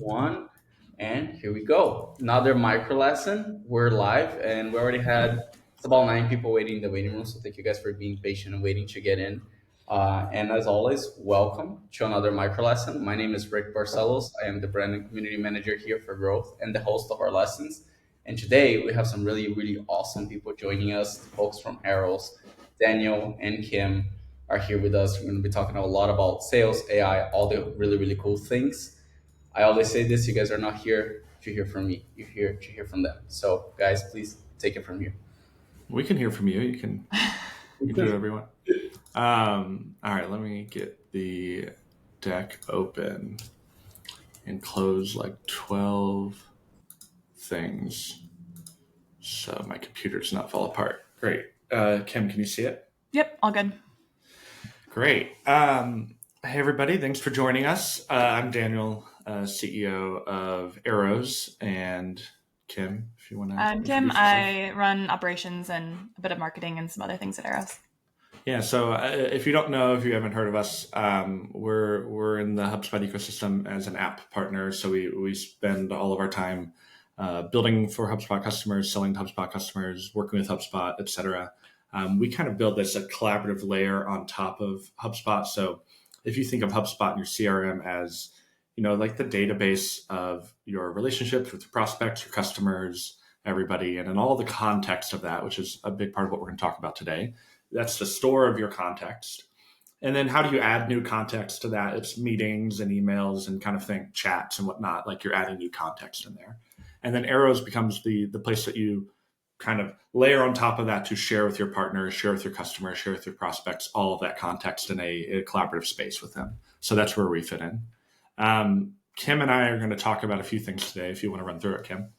one, and here we go. Another micro lesson. We're live, and we already had it's about 9 people waiting in the waiting room. So thank you guys for being patient and waiting to get in. And as always, welcome to another micro lesson. My name is Rick Barcellos. I am the brand and community manager here for Growth and the host of our lessons. And today we have some really awesome people joining us. Folks from Arrows, Daniel and Kim are here with us. We're going to be talking a lot about sales, AI, all the really cool things. I always say this: you guys are not here to hear from me. You're here to hear from them. So, guys, please take it from here. We can hear from you. You can do whatever you want. All right, let me get the deck open and close like 12 things so my computer does not fall apart. Great. Kim, can you see it? Yep, all good. Great. Hey, everybody. Thanks for joining us. I'm Daniel, CEO of Arrows, and Kim, if you want to. I'm Kim. I run operations and a bit of marketing and some other things at Arrows. Yeah, so if you don't know, if you haven't heard of us, we're in the HubSpot ecosystem as an app partner. So we spend all of our time building for HubSpot customers, selling to HubSpot customers, working with HubSpot, et cetera. We kind of build this a collaborative layer on top of HubSpot. So if you think of HubSpot and your CRM as, like the database of your relationships with your prospects, your customers, everybody, and in all the context of that, which is a big part of what we're going to talk about today. That's the store of your context. And then how do you add new context to that? It's meetings and emails and kind of think chats and whatnot, like you're adding new context in there. And then Arrows becomes the place that you kind of layer on top of that to share with your partners, share with your customers, share with your prospects, all of that context in a collaborative space with them. So that's where we fit in. Kim and I are going to talk about a few things today, if you want to run through it, Kim.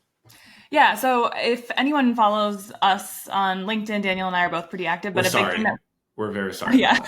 Yeah, so if anyone follows us on LinkedIn, Daniel and I are both pretty active. But We're very sorry. Yeah.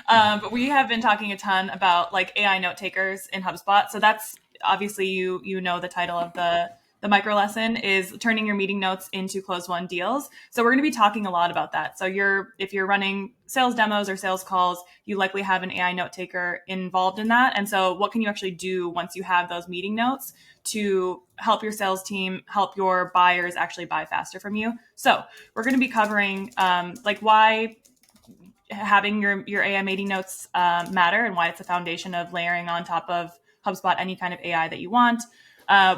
But we have been talking a ton about like AI note takers in HubSpot. So that's obviously you know the title of the micro lesson is turning your meeting notes into closed won deals. So we're going to be talking a lot about that. So if you're running sales demos or sales calls, you likely have an AI note taker involved in that. And so what can you actually do once you have those meeting notes to help your sales team, help your buyers actually buy faster from you? So we're going to be covering like why having your AI meeting notes matter and why it's a foundation of layering on top of HubSpot any kind of AI that you want.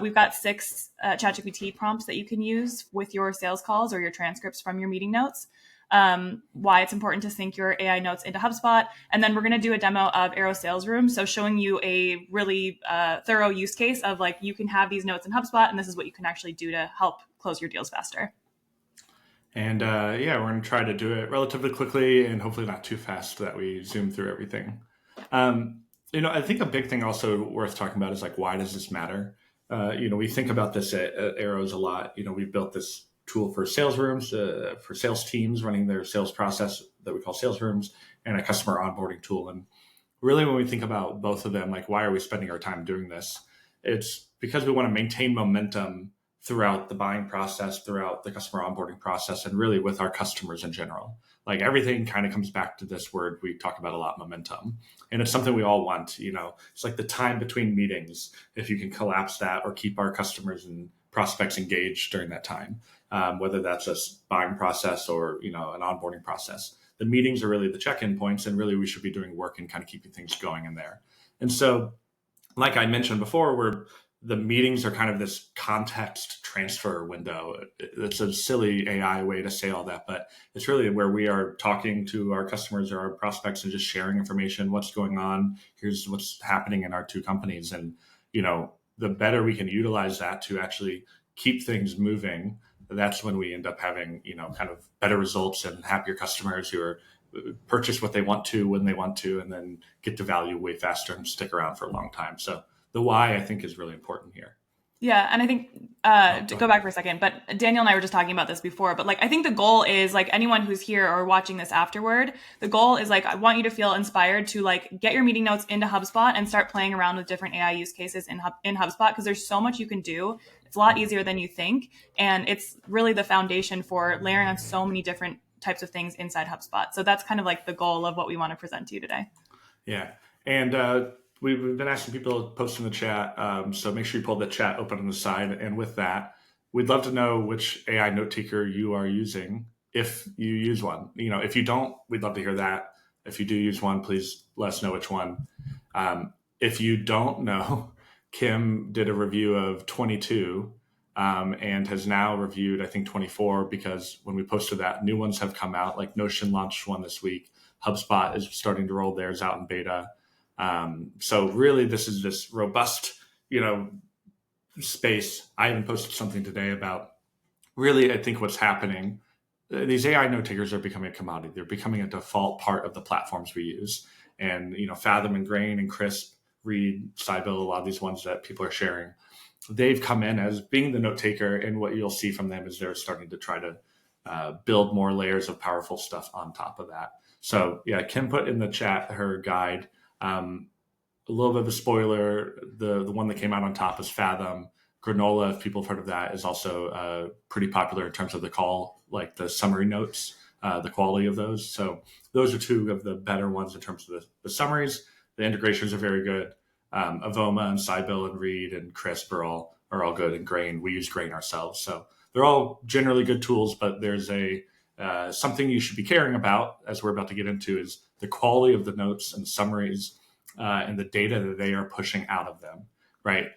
We've got 6 ChatGPT prompts that you can use with your sales calls or your transcripts from your meeting notes. Why it's important to sync your AI notes into HubSpot. And then we're going to do a demo of Arrow Sales Room. So showing you a really thorough use case of like, you can have these notes in HubSpot and this is what you can actually do to help close your deals faster. And we're going to try to do it relatively quickly and hopefully not too fast so that we zoom through everything. I think a big thing also worth talking about is like, why does this matter? We think about this at Arrows a lot. We built this tool for sales rooms, for sales teams running their sales process that we call sales rooms, and a customer onboarding tool. And really, when we think about both of them, like, why are we spending our time doing this? It's because we want to maintain momentum throughout the buying process, throughout the customer onboarding process, and really with our customers in general. Like everything kind of comes back to this word we talk about a lot, momentum. And it's something we all want, it's like the time between meetings, if you can collapse that or keep our customers and prospects engaged during that time, whether that's a buying process or, an onboarding process. The meetings are really the check-in points, and really we should be doing work and kind of keeping things going in there. And so, like I mentioned before, the meetings are kind of this context transfer window. It's a silly AI way to say all that, but it's really where we are talking to our customers or our prospects and just sharing information, what's going on, here's what's happening in our two companies. And, the better we can utilize that to actually keep things moving, that's when we end up having, kind of better results and happier customers who are purchase what they want to, when they want to, and then get to value way faster and stick around for a long time. So the why, I think, is really important here. Yeah. And I think to go back for a second, but Daniel and I were just talking about this before, but like, I think the goal is like anyone who's here or watching this afterward, the goal is like, I want you to feel inspired to like get your meeting notes into HubSpot and start playing around with different AI use cases in HubSpot, because there's so much you can do. It's a lot easier than you think. And it's really the foundation for layering on so many different types of things inside HubSpot. So that's kind of like the goal of what we want to present to you today. Yeah. And we've been asking people to post in the chat. So make sure you pull the chat open on the side. And with that, we'd love to know which AI note taker you are using, if you use one. If you don't, we'd love to hear that. If you do use one, please let us know which one. If you don't know, Kim did a review of 22 and has now reviewed, I think, 24, because when we posted that, new ones have come out. Like Notion launched one this week. HubSpot is starting to roll theirs out in beta. So really, this is this robust, space. I even posted something today about really, I think what's happening. These AI note takers are becoming a commodity. They're becoming a default part of the platforms we use. And Fathom and Grain and Crisp, Read, Sibyl, a lot of these ones that people are sharing, they've come in as being the note taker. And what you'll see from them is they're starting to try to build more layers of powerful stuff on top of that. So yeah, Kim put in the chat her guide. A little bit of a spoiler, the one that came out on top is Fathom. Granola, if people have heard of that, is also pretty popular in terms of the call, like the summary notes, the quality of those. So those are two of the better ones in terms of the summaries. The integrations are very good. Avoma and Sibyl and Read and Crisp are all good. And Grain, we use Grain ourselves. So they're all generally good tools, but there's something you should be caring about, as we're about to get into, is the quality of the notes and summaries and the data that they are pushing out of them, right?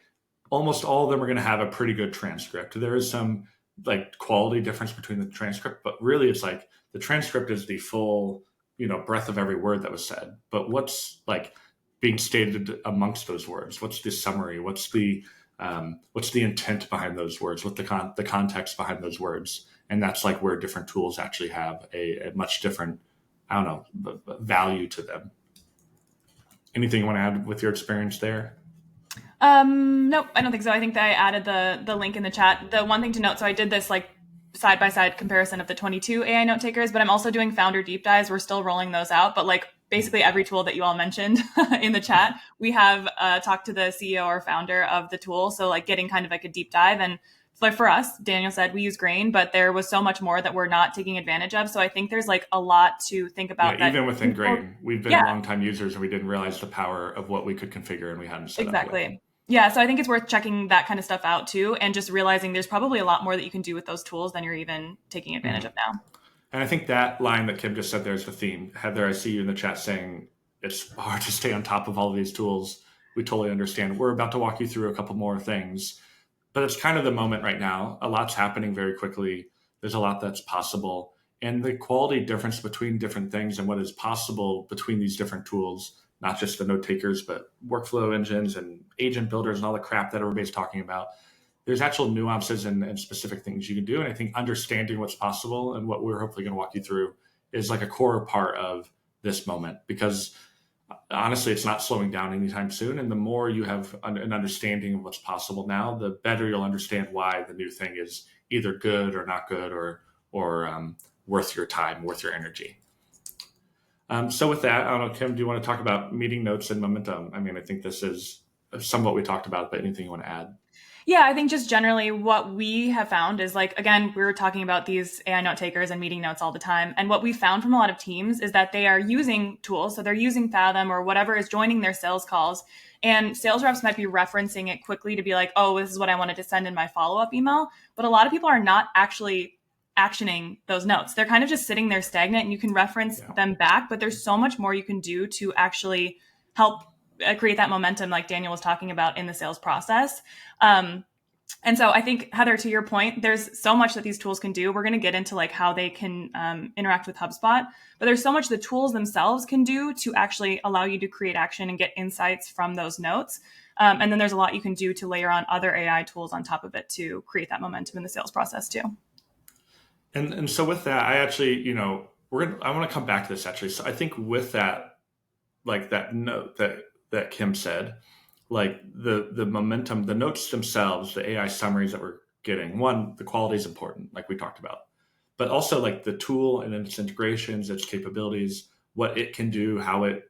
Almost all of them are going to have a pretty good transcript. There is some like quality difference between the transcript, but really it's like the transcript is the full, breadth of every word that was said. But what's like being stated amongst those words? What's the summary? What's the intent behind those words? What's the context behind those words? And that's like where different tools actually have a much different, value to them. Anything you want to add with your experience there? Nope, I don't think so. I think that I added the link in the chat. The one thing to note, so I did this like side-by-side comparison of the 22 AI note takers, but I'm also doing founder deep dives. We're still rolling those out, but like basically every tool that you all mentioned in the chat, we have talked to the CEO or founder of the tool. So like getting kind of like a deep dive. And like for us, Daniel said we use Grain, but there was so much more that we're not taking advantage of. So I think there's like a lot to think about. Yeah, even within Grain, we've been longtime users and we didn't realize the power of what we could configure and we hadn't set up yet. Yeah, so I think it's worth checking that kind of stuff out too, and just realizing there's probably a lot more that you can do with those tools than you're even taking advantage of now. And I think that line that Kim just said there is the theme. Heather, I see you in the chat saying it's hard to stay on top of all of these tools. We totally understand. We're about to walk you through a couple more things, but it's kind of the moment right now. A lot's happening very quickly. There's a lot that's possible. And the quality difference between different things and what is possible between these different tools, not just the note takers, but workflow engines and agent builders and all the crap that everybody's talking about. There's actual nuances and specific things you can do. And I think understanding what's possible and what we're hopefully going to walk you through is like a core part of this moment, because honestly, it's not slowing down anytime soon. And the more you have an understanding of what's possible now, the better you'll understand why the new thing is either good or not good or worth your time, worth your energy. So with that, I don't know, Kim, do you want to talk about meeting notes and momentum? I mean, I think this is somewhat we talked about, but anything you want to add? Yeah, I think just generally what we have found is like, again, we were talking about these AI note takers and meeting notes all the time. And what we found from a lot of teams is that they are using tools. So they're using Fathom or whatever is joining their sales calls. And sales reps might be referencing it quickly to be like, oh, this is what I wanted to send in my follow-up email. But a lot of people are not actually actioning those notes. They're kind of just sitting there stagnant, and you can reference them back, but there's so much more you can do to actually help create that momentum like Daniel was talking about in the sales process. And so I think, Heather, to your point, there's so much that these tools can do. We're going to get into like how they can interact with HubSpot, but there's so much the tools themselves can do to actually allow you to create action and get insights from those notes. And then there's a lot you can do to layer on other AI tools on top of it to create that momentum in the sales process too. And so with that, I actually, I want to come back to this actually. So I think with that, like that note that Kim said, like the momentum, the notes themselves, the AI summaries that we're getting, one, the quality is important, like we talked about, but also like the tool and its integrations, its capabilities, what it can do, how it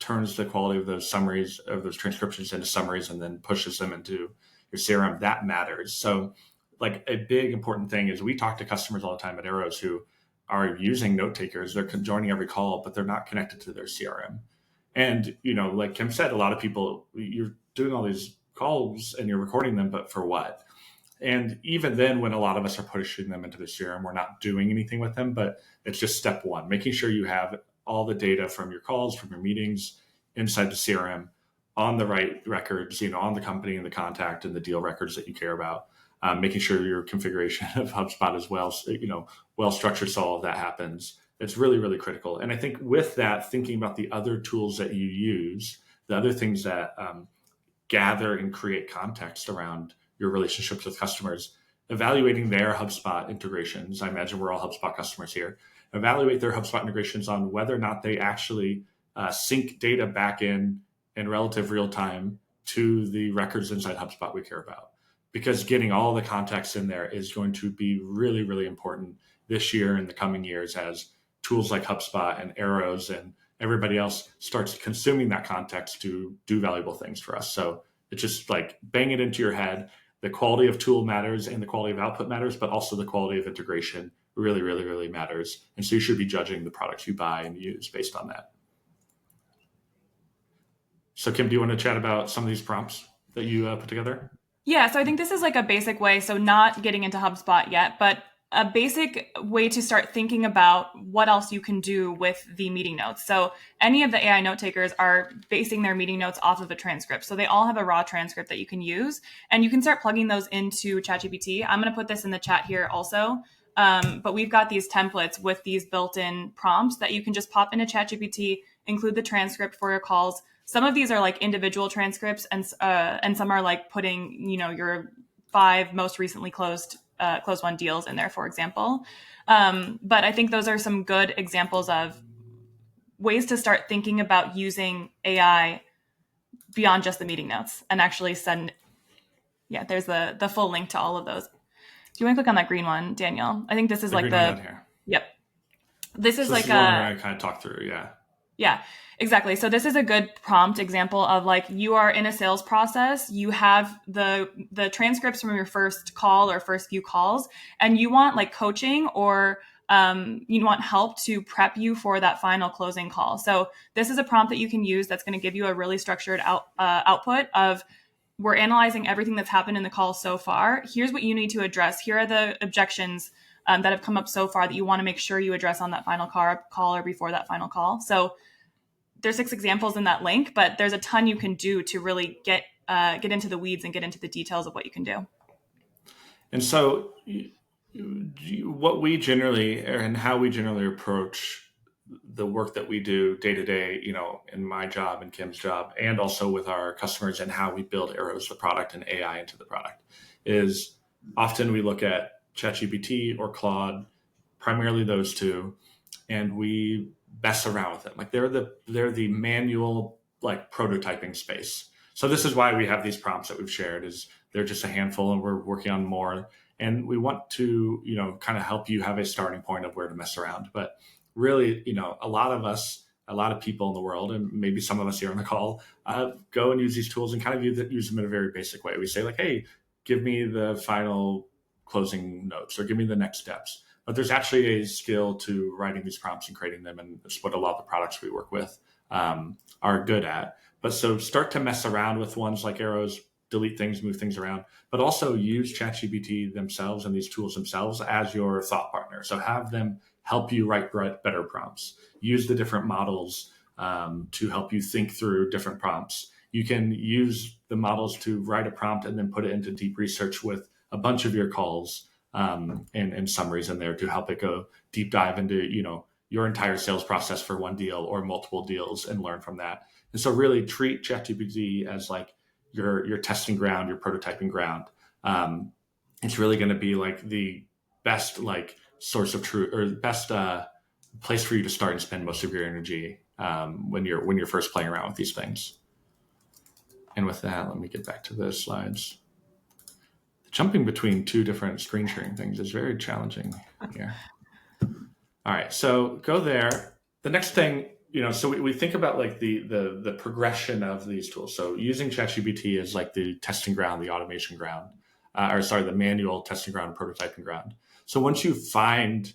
turns the quality of those summaries, of those transcriptions into summaries and then pushes them into your CRM, that matters. So like a big important thing is we talk to customers all the time at Arrows who are using note takers. They're joining every call, but they're not connected to their CRM. And, like Kim said, a lot of people, you're doing all these calls and you're recording them, but for what? And even then, when a lot of us are pushing them into the CRM, we're not doing anything with them, but it's just step one, making sure you have all the data from your calls, from your meetings inside the CRM on the right records, on the company and the contact and the deal records that you care about. Making sure your configuration of HubSpot is well structured, so all of that happens. It's really, really critical. And I think with that, thinking about the other tools that you use, the other things that gather and create context around your relationships with customers, evaluating their HubSpot integrations. I imagine we're all HubSpot customers here. Evaluate their HubSpot integrations on whether or not they actually sync data back in relative real time to the records inside HubSpot we care about. Because getting all the context in there is going to be really, really important this year and the coming years as tools like HubSpot and Arrows and everybody else starts consuming that context to do valuable things for us. So it's just like bang it into your head. The quality of tool matters and the quality of output matters, but also the quality of integration really, really, really matters. And so you should be judging the products you buy and use based on that. So Kim, do you want to chat about some of these prompts that you put together? Yeah, so I think this is like a basic way, so not getting into HubSpot yet, but a basic way to start thinking about what else you can do with the meeting notes. So any of the AI note takers are basing their meeting notes off of a transcript. So they all have a raw transcript that you can use, and you can start plugging those into ChatGPT. I'm going to put this in the chat here also. But we've got these templates with these built-in prompts that you can just pop into ChatGPT, include the transcript for your calls. Some of these are like individual transcripts, and some are like putting, your 5 most recently closed won deals in there, for example. But I think those are some good examples of ways to start thinking about using AI beyond just the meeting notes and actually send. Yeah, there's the full link to all of those. Do you want to click on that green one, Daniel? I think this is like the. Yep. This is like a. I kind of talk through, yeah. Yeah, exactly. So this is a good prompt example of like you are in a sales process, you have the transcripts from your first call or first few calls, and you want like coaching or you want help to prep you for that final closing call. So this is a prompt that you can use that's going to give you a really structured output of, we're analyzing everything that's happened in the call so far. Here's what you need to address. Here are the objections that have come up so far that you want to make sure you address on that final call or before that final call. So there's 6 examples in that link, but there's a ton you can do to really get into the weeds and get into the details of what you can do. And so what we generally, and how we generally approach the work that we do day to day, in my job and Kim's job, and also with our customers and how we build Arrows, the product, and AI into the product, is often we look at ChatGPT or Claude, primarily those two, and we mess around with them. Like they're the manual like prototyping space. So this is why we have these prompts that we've shared. Is they're just a handful, and we're working on more. And we want to kind of help you have a starting point of where to mess around. But really, a lot of people in the world, and maybe some of us here on the call, go and use these tools and kind of use them in a very basic way. We say like, hey, give me the final closing notes or give me the next steps. But there's actually a skill to writing these prompts and creating them. And it's what a lot of the products we work with are good at. But so start to mess around with ones like Arrows, delete things, move things around, but also use ChatGPT themselves and these tools themselves as your thought partner. So have them help you write better prompts. Use the different models to help you think through different prompts. You can use the models to write a prompt and then put it into deep research with a bunch of your calls and summaries in there to help it go deep dive into, your entire sales process for one deal or multiple deals and learn from that. And so really treat ChatGPT as like your testing ground, your prototyping ground. It's really going to be like the best like source of truth or the best place for you to start and spend most of your energy when you're first playing around with these things. And with that, let me get back to the slides. Jumping between 2 different screen sharing things is very challenging here. All right, so go there. The next thing, so we think about like the progression of these tools. So using ChatGPT is like the testing ground, the automation ground, the manual testing ground, prototyping ground. So once you find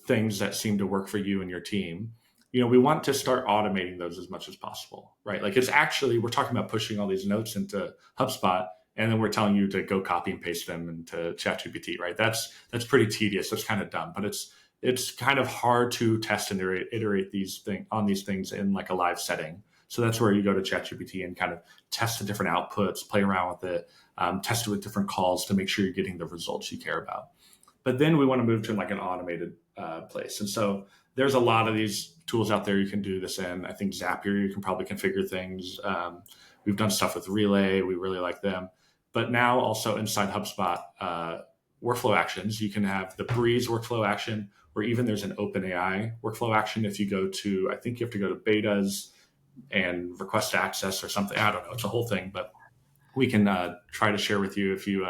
things that seem to work for you and your team, we want to start automating those as much as possible, right? Like it's actually, we're talking about pushing all these notes into HubSpot, and then we're telling you to go copy and paste them into ChatGPT, right? That's pretty tedious. That's kind of dumb, but it's kind of hard to test and iterate on these things in like a live setting. So that's where you go to ChatGPT and kind of test the different outputs, play around with it, test it with different calls to make sure you're getting the results you care about. But then we want to move to like an automated place. And so there's a lot of these tools out there you can do this in. I think Zapier, you can probably configure things. We've done stuff with Relay. We really like them. But now also inside HubSpot, workflow actions, you can have the Breeze workflow action, or even there's an OpenAI workflow action. If you go to, I think you have to go to betas and request access or something. I don't know. It's a whole thing, but we can try to share with you. If you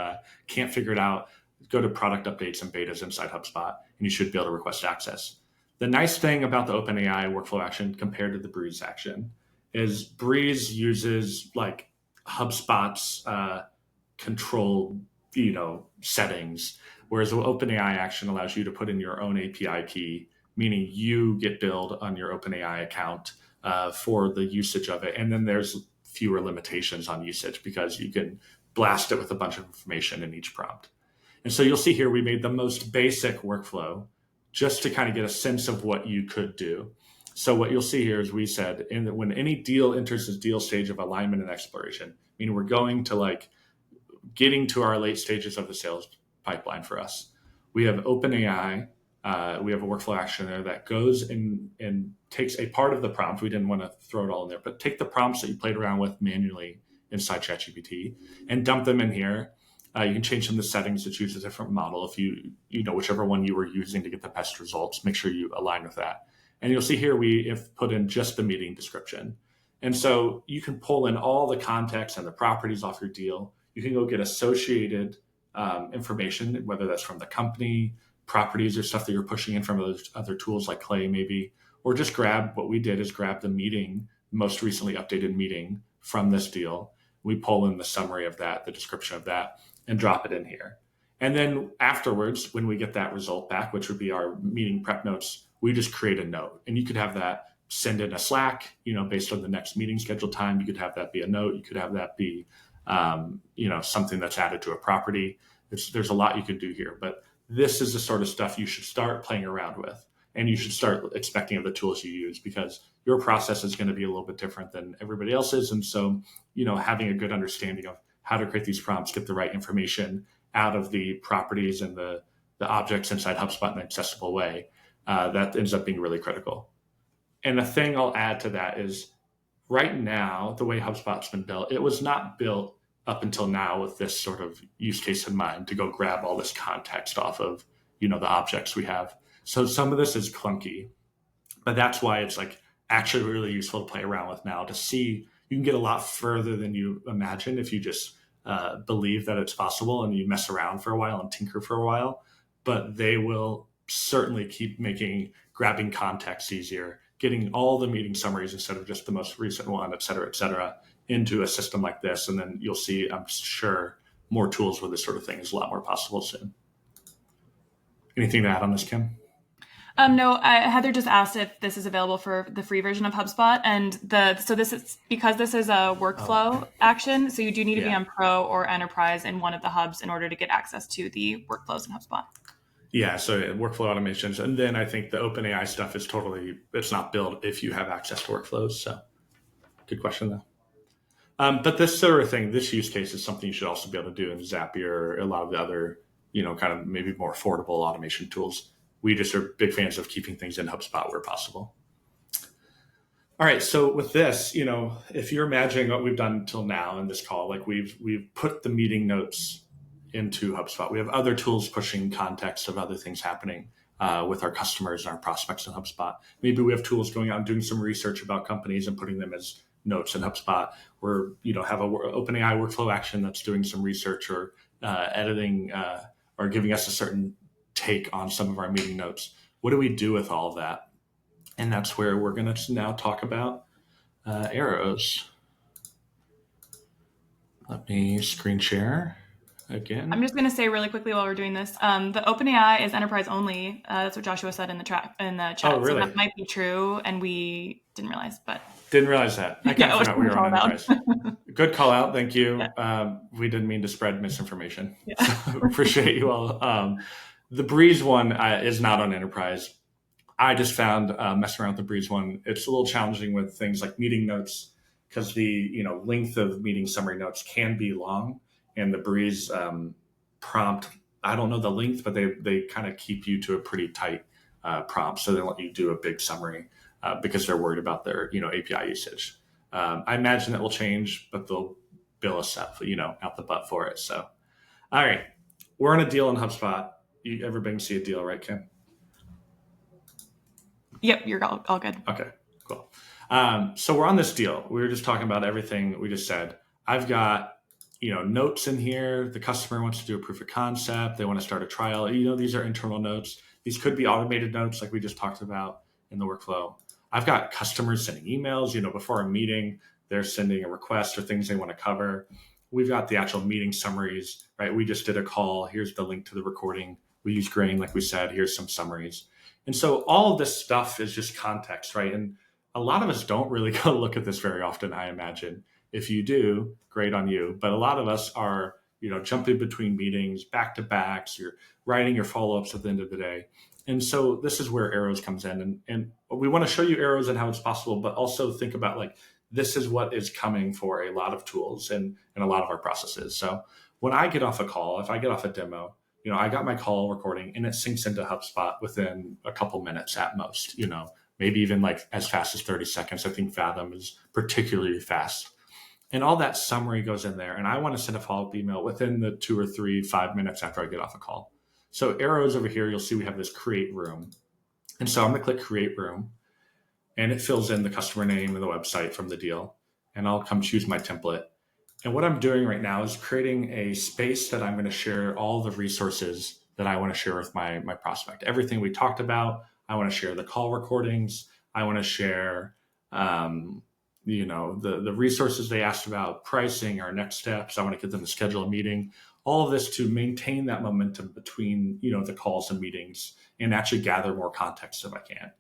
can't figure it out, go to product updates and betas inside HubSpot, and you should be able to request access. The nice thing about the OpenAI workflow action compared to the Breeze action is Breeze uses like HubSpot's controlled, settings, whereas the OpenAI action allows you to put in your own API key, meaning you get billed on your OpenAI account for the usage of it. And then there's fewer limitations on usage because you can blast it with a bunch of information in each prompt. And so you'll see here, we made the most basic workflow just to kind of get a sense of what you could do. So what you'll see here is we said, when any deal enters this deal stage of alignment and exploration, meaning we're going to like getting to our late stages of the sales pipeline for us, we have OpenAI. We have a workflow action there that goes and takes a part of the prompt. We didn't want to throw it all in there, but take the prompts that you played around with manually inside ChatGPT and dump them in here. You can change some of the settings to choose a different model. If you whichever one you were using to get the best results, make sure you align with that. And you'll see here we have put in just the meeting description. And so you can pull in all the context and the properties off your deal. You can go get associated information, whether that's from the company, properties, or stuff that you're pushing in from other tools like Clay maybe, or just grab what we did is grab the meeting, most recently updated meeting from this deal. We pull in the summary of that, the description of that, and drop it in here. And then afterwards, when we get that result back, which would be our meeting prep notes, we just create a note. And you could have that send in a Slack, based on the next meeting scheduled time. You could have that be a note. You could have that be, something that's added to a property. There's a lot you could do here, but this is the sort of stuff you should start playing around with. And you should start expecting of the tools you use, because your process is going to be a little bit different than everybody else's. And so, having a good understanding of how to create these prompts, get the right information out of the properties and the objects inside HubSpot in an accessible way, that ends up being really critical. And the thing I'll add to that is right now, the way HubSpot's been built, it was not built up until now with this sort of use case in mind to go grab all this context off of, the objects we have. So some of this is clunky, but that's why it's like actually really useful to play around with now to see you can get a lot further than you imagine if you just believe that it's possible and you mess around for a while and tinker for a while. But they will certainly keep making grabbing context easier, getting all the meeting summaries instead of just the most recent one, et cetera, into a system like this. And then you'll see, I'm sure, more tools where this sort of thing is a lot more possible soon. Anything to add on this, Kim? No, Heather just asked if this is available for the free version of HubSpot, and so this is because this is a workflow action. So you do need to be on Pro or Enterprise in one of the hubs in order to get access to the workflows in HubSpot. Yeah, so workflow automations, and then I think the OpenAI stuff is it's not built if you have access to workflows. So good question though. But this sort of thing, this use case is something you should also be able to do in Zapier or a lot of the other, kind of maybe more affordable automation tools. We just are big fans of keeping things in HubSpot where possible. All right, so with this, if you're imagining what we've done until now in this call, like we've put the meeting notes into HubSpot. We have other tools pushing context of other things happening with our customers and our prospects in HubSpot. Maybe we have tools going out and doing some research about companies and putting them as notes in HubSpot. We're, have an OpenAI workflow action that's doing some research or editing or giving us a certain take on some of our meeting notes. What do we do with all of that? And that's where we're going to now talk about arrows. Let me screen share. again. I'm just going to say really quickly while we're doing this, the OpenAI is enterprise only. That's what Joshua said in the chat. Oh, really? So that might be true, and we didn't realize. But didn't realize that. I kind yeah, of forgot we were on enterprise. Good call out. Thank you. Yeah. We didn't mean to spread misinformation. Yeah. So appreciate you all. The Breeze one is not on enterprise. I just found messing around with the Breeze one, it's a little challenging with things like meeting notes because the length of meeting summary notes can be long, and the Breeze prompt, I don't know the length, but they kind of keep you to a pretty tight prompt, so they let you do a big summary because they're worried about their API usage. I imagine that will change, but they'll bill us up out the butt for it. So, all right, we're on a deal in HubSpot. Everybody can see a deal, right, Kim? Yep, you're all good. Okay, cool. So we're on this deal. We were just talking about everything we just said. I've got notes in here. The customer wants to do a proof of concept. They want to start a trial. These are internal notes. These could be automated notes like we just talked about in the workflow. I've got customers sending emails. Before a meeting, they're sending a request or things they want to cover. We've got the actual meeting summaries, right? We just did a call. Here's the link to the recording. We use Grain, like we said. Here's some summaries. And so all of this stuff is just context, right? And a lot of us don't really go look at this very often, I imagine. If you do, great on you. But a lot of us are, jumping between meetings, back to backs. You're writing your follow-ups at the end of the day. And so this is where Arrows comes in. And we want to show you Arrows and how it's possible, but also think about this is what is coming for a lot of tools and a lot of our processes. So when I get off a call, if I get off a demo, I got my call recording and it syncs into HubSpot within a couple minutes at most, maybe even as fast as 30 seconds. I think Fathom is particularly fast. And all that summary goes in there. And I want to send a follow-up email within the 2 or 3, 5 minutes after I get off a call. So Arrows over here, you'll see we have this create room. And so I'm going to click create room and it fills in the customer name and the website from the deal. And I'll come choose my template. And what I'm doing right now is creating a space that I'm going to share all the resources that I want to share with my prospect. Everything we talked about, I want to share the call recordings. I want to share, the resources they asked about, pricing, our next steps. I want to get them to schedule a meeting. All of this to maintain that momentum between, the calls and meetings and actually gather more context if I can.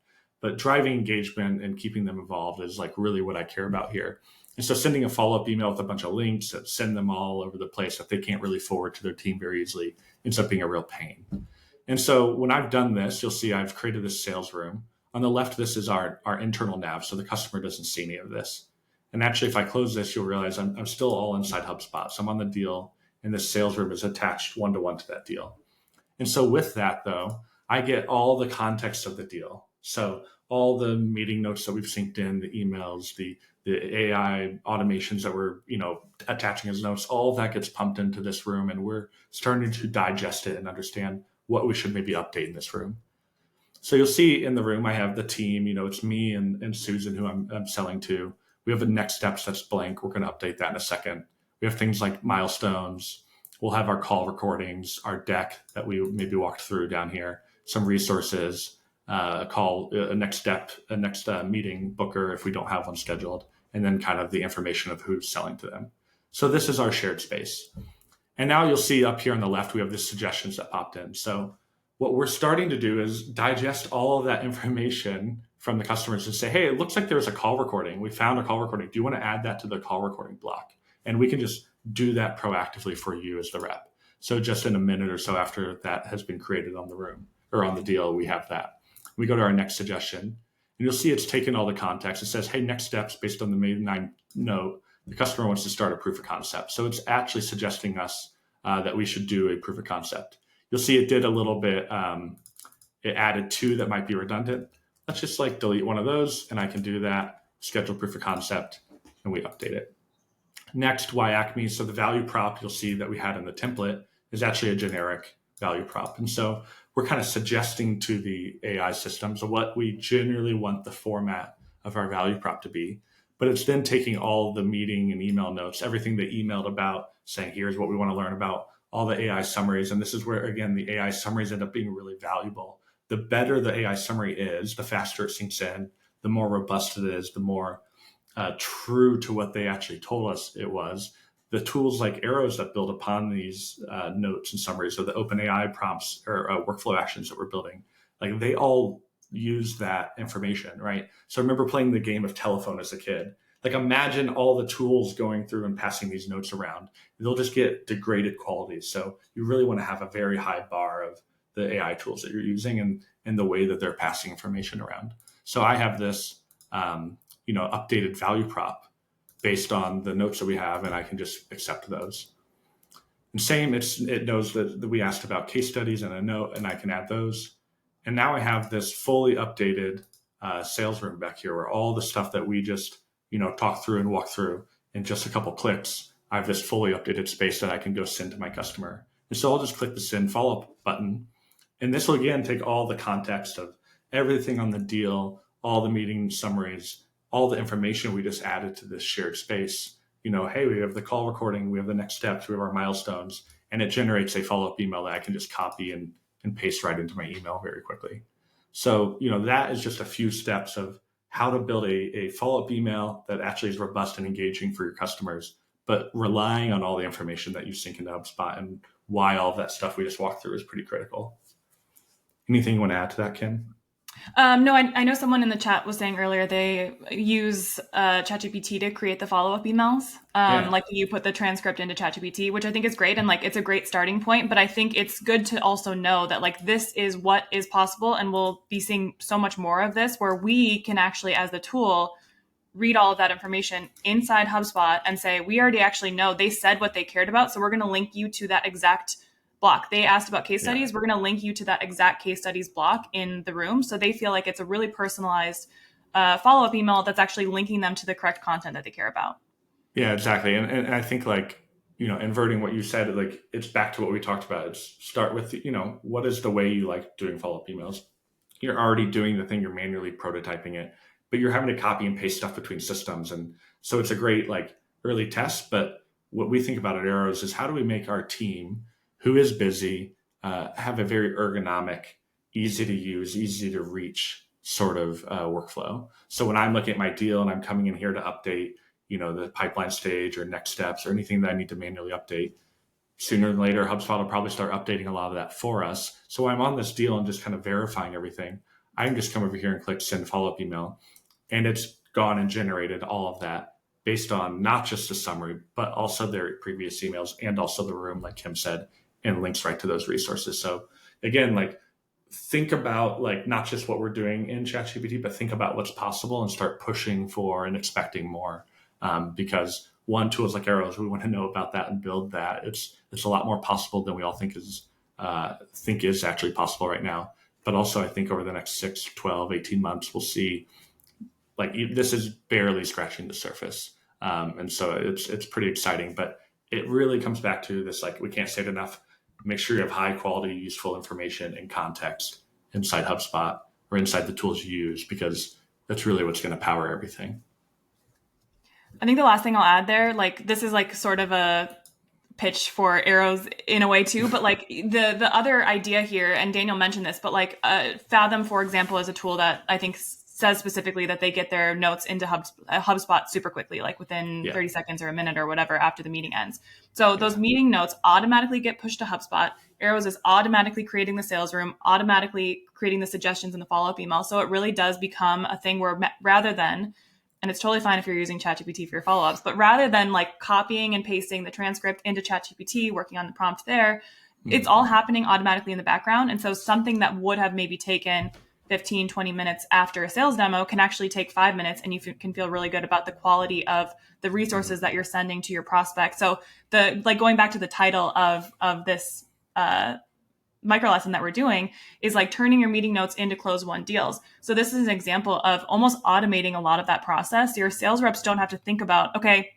But driving engagement and keeping them involved is really what I care about here. And so sending a follow-up email with a bunch of links that send them all over the place that they can't really forward to their team very easily ends up being a real pain. And so when I've done this, you'll see I've created this sales room. On the left, this is our internal nav, so the customer doesn't see any of this. And actually, if I close this, you'll realize I'm still all inside HubSpot. So I'm on the deal, and this sales room is attached one-to-one to that deal. And so with that, though, I get all the context of the deal. So all the meeting notes that we've synced in, the emails, the AI automations that we're, attaching as notes, all of that gets pumped into this room, and we're starting to digest it and understand what we should maybe update in this room. So you'll see in the room, I have the team, it's me and Susan, who I'm selling to. We have the next steps that's blank. We're going to update that in a second. We have things like milestones. We'll have our call recordings, our deck that we maybe walked through down here, some resources, a call, a next step, a next meeting booker if we don't have one scheduled, and then kind of the information of who's selling to them. So this is our shared space. And now you'll see up here on the left, we have the suggestions that popped in. So what we're starting to do is digest all of that information from the customers and say, hey, it looks like there's a call recording. We found a call recording. Do you want to add that to the call recording block? And we can just do that proactively for you as the rep. So just in a minute or so after that has been created on the room or on the deal, we have that. We go to our next suggestion, and you'll see it's taken all the context. It says, hey, next steps based on the May 9 note, the customer wants to start a proof of concept. So it's actually suggesting us that we should do a proof of concept. You'll see it did a little bit. It added 2 that might be redundant. Let's just delete one of those, and I can do that, schedule proof of concept, and we update it. Next, why Acme? So the value prop you'll see that we had in the template is actually a generic value prop. And so we're kind of suggesting to the AI systems what we generally want the format of our value prop to be. But it's then taking all the meeting and email notes, everything they emailed about, saying, here's what we want to learn about, all the AI summaries. And this is where, again, the AI summaries end up being really valuable. The better the AI summary is, the faster it sinks in, the more robust it is, the more true to what they actually told us it was, the tools like Arrows that build upon these notes and summaries, or the OpenAI prompts or workflow actions that we're building, like they all use that information, right? So I remember playing the game of telephone as a kid. Like imagine all the tools going through and passing these notes around. They'll just get degraded quality. So you really want to have a very high bar of the AI tools that you're using and the way that they're passing information around. So I have this, updated value prop based on the notes that we have, and I can just accept those. And same, it knows that we asked about case studies and a note, and I can add those. And now I have this fully updated sales room back here where all the stuff that we just, talk through and walk through in just a couple clicks, I have this fully updated space that I can go send to my customer. And so I'll just click the send follow-up button. And this will, again, take all the context of everything on the deal, all the meeting summaries, all the information we just added to this shared space. Hey, we have the call recording, we have the next steps, we have our milestones, and it generates a follow-up email that I can just copy and paste right into my email very quickly. So, that is just a few steps of how to build a follow-up email that actually is robust and engaging for your customers, but relying on all the information that you sync into HubSpot, and why all of that stuff we just walked through is pretty critical. Anything you want to add to that, Kim? No, I know someone in the chat was saying earlier they use ChatGPT to create the follow-up emails. Like you put the transcript into ChatGPT, which I think is great. And like, it's a great starting point, but I think it's good to also know that like, this is what is possible. And we'll be seeing so much more of this where we can actually, as the tool, read all of that information inside HubSpot and say, we already actually know they said what they cared about. So we're going to link you to that exact block. They asked about case studies. We're going to link you to that exact case studies block in the room. So they feel like it's a really personalized follow-up email that's actually linking them to the correct content that they care about. Yeah, exactly. And I think like, inverting what you said, like it's back to what we talked about. It's start with, what is the way you like doing follow-up emails? You're already doing the thing, you're manually prototyping it, but you're having to copy and paste stuff between systems. And so it's a great like early test. But what we think about at Arrows is how do we make our team who is busy, have a very ergonomic, easy to use, easy to reach sort of workflow. So when I'm looking at my deal and I'm coming in here to update, the pipeline stage or next steps or anything that I need to manually update, sooner than later, HubSpot will probably start updating a lot of that for us. So when I'm on this deal and just kind of verifying everything, I can just come over here and click send follow-up email, and it's gone and generated all of that based on not just a summary, but also their previous emails and also the room, like Kim said, and links right to those resources. So again, like think about like not just what we're doing in ChatGPT, but think about what's possible and start pushing for and expecting more. Because one, tools like Arrows, we want to know about that and build that. It's a lot more possible than we all think is actually possible right now. But also I think over the next 6, 12, 18 months, we'll see like this is barely scratching the surface. And so it's pretty exciting, but it really comes back to this, like we can't say it enough. Make sure you have high quality, useful information and context inside HubSpot or inside the tools you use, because that's really what's going to power everything. I think the last thing I'll add there, like this is like sort of a pitch for Arrows in a way too, but like the other idea here, and Daniel mentioned this, but like Fathom, for example, is a tool that I think says specifically that they get their notes into HubSpot super quickly, like within 30 seconds or a minute or whatever after the meeting ends. So those meeting notes automatically get pushed to HubSpot. Arrows is automatically creating the sales room, automatically creating the suggestions in the follow-up email. So it really does become a thing where rather than, and it's totally fine if you're using ChatGPT for your follow-ups, but rather than like copying and pasting the transcript into ChatGPT, working on the prompt there, it's all happening automatically in the background. And so something that would have maybe taken 15, 20 minutes after a sales demo can actually take 5 minutes, and you can feel really good about the quality of the resources that you're sending to your prospect. So going back to the title of this micro lesson that we're doing is like turning your meeting notes into close one deals. So this is an example of almost automating a lot of that process. Your sales reps don't have to think about, okay,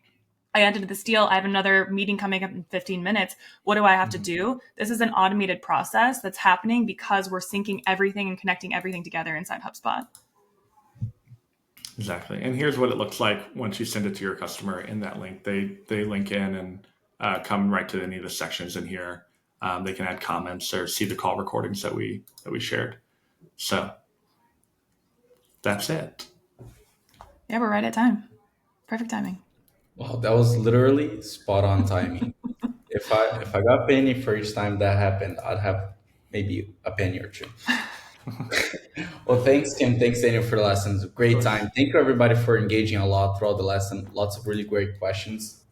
I entered this deal, I have another meeting coming up in 15 minutes. What do I have to do? This is an automated process that's happening because we're syncing everything and connecting everything together inside HubSpot. Exactly. And here's what it looks like once you send it to your customer in that link. They link in and come right to any of the sections in here. They can add comments or see the call recordings that we shared. So that's it. Yeah, we're right at time. Perfect timing. Wow, that was literally spot on timing. If I got penny for each time that happened, I'd have maybe a penny or two. Well, thanks, Kim. Thanks, Daniel, for the lessons. Of Great time. course. Thank you, everybody, for engaging a lot throughout the lesson. Lots of really great questions.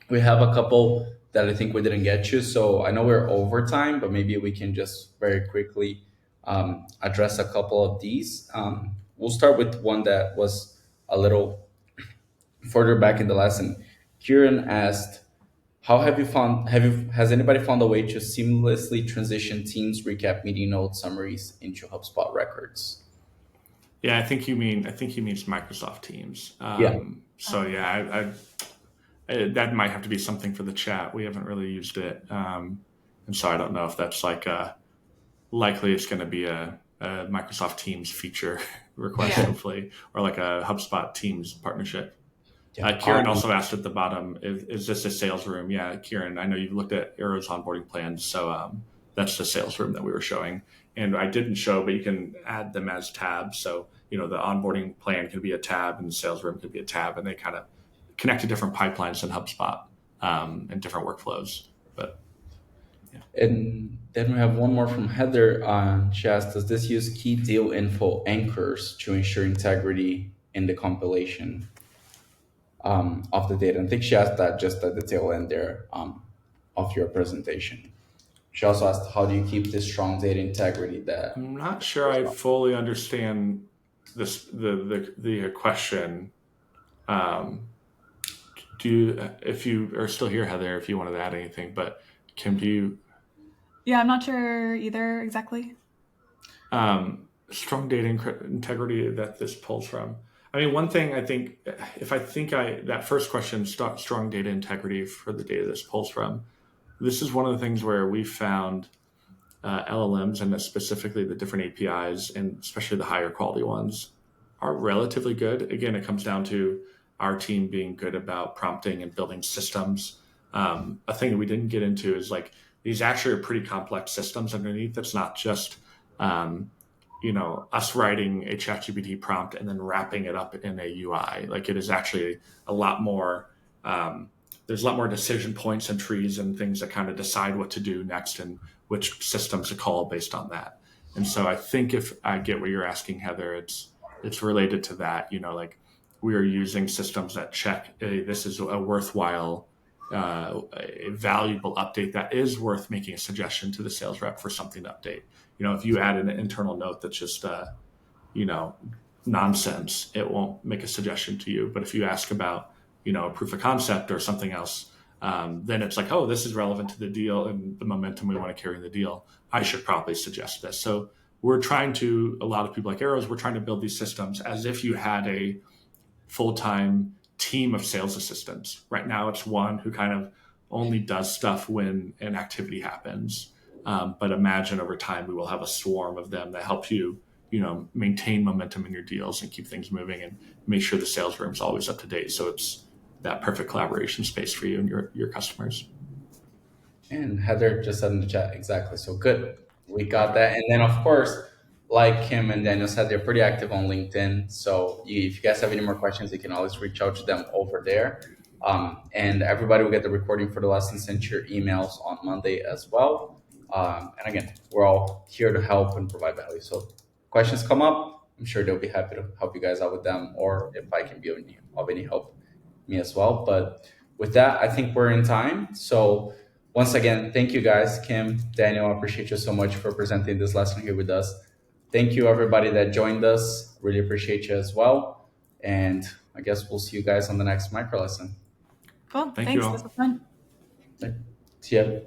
We have a couple that I think we didn't get to. So I know we're over time, but maybe we can just very quickly address a couple of these. We'll start with one that was a little further back in the lesson. Kieran asked, "How have you found? Has anybody found a way to seamlessly transition Teams recap meeting note summaries into HubSpot records?" Yeah, I think he means Microsoft Teams. Yeah, So yeah, that might have to be something for the chat. We haven't really used it, and so I don't know if that's like likely it's going to be a Microsoft Teams feature request, Yeah. hopefully, or like a HubSpot Teams partnership. yeah. Kieran also asked at the bottom, is this a sales room? Yeah, Kieran, I know you've looked at Arrow's onboarding plans. So that's the sales room that we were showing. And I didn't show, but you can add them as tabs. So, the onboarding plan could be a tab and the sales room could be a tab. And they kind of connect to different pipelines in HubSpot and different workflows. But yeah. And then we have one more from Heather. She asked, "Does this use key deal info anchors to ensure integrity in the compilation of the data?" I think she asked that just at the tail end there of your presentation. She also asked, "How do you keep this strong data integrity that I'm not sure I fully understand this the question. Um, if you are still here, Heather, if you wanted to add anything, but Kim, do you Yeah, I'm not sure either exactly. strong data integrity that this pulls from? I mean, one thing I think, if I think that first question, strong data integrity for the data this pulls from, this is one of the things where we found LLMs and specifically the different APIs and especially the higher quality ones are relatively good. Again, it comes down to our team being good about prompting and building systems. A thing that we didn't get into is like these actually are pretty complex systems underneath. It's not just um, us writing a ChatGPT prompt and then wrapping it up in a UI. Like it is actually a lot more. There's a lot more decision points and trees and things that kind of decide what to do next and which systems to call based on that. And so I think if I get what you're asking, Heather, it's related to that. Like we are using systems that check, hey, this is a worthwhile, a valuable update that is worth making a suggestion to the sales rep for something to update. If you add an internal note that's just, you know, nonsense, it won't make a suggestion to you. But if you ask about, a proof of concept or something else, then it's like, oh, this is relevant to the deal and the momentum we want to carry in the deal. I should probably suggest this. So we're trying to, a lot of people like Arrows, we're trying to build these systems as if you had a full-time team of sales assistants. Right now, it's one who kind of only does stuff when an activity happens. But imagine over time, we will have a swarm of them that help you, maintain momentum in your deals and keep things moving and make sure the sales room's always up to date. So it's that perfect collaboration space for you and your customers. And Heather just said in the chat, exactly. So good. We got Perfect. that. And then, of course, like Kim and Daniel said, they're pretty active on LinkedIn. So if you guys have any more questions, you can always reach out to them over there. And everybody will get the recording for the lesson sent to your emails on Monday as well. And again, we're all here to help and provide value. So questions come up, I'm sure they'll be happy to help you guys out with them, or if I can be of any help, me as well. But with that, I think we're in time. So once again, thank you guys, Kim, Daniel. I appreciate you so much for presenting this lesson here with us. Thank you, everybody that joined us. Really appreciate you as well. And I guess we'll see you guys on the next micro lesson. Cool. Thank you Thanks. This all. was fun. See ya.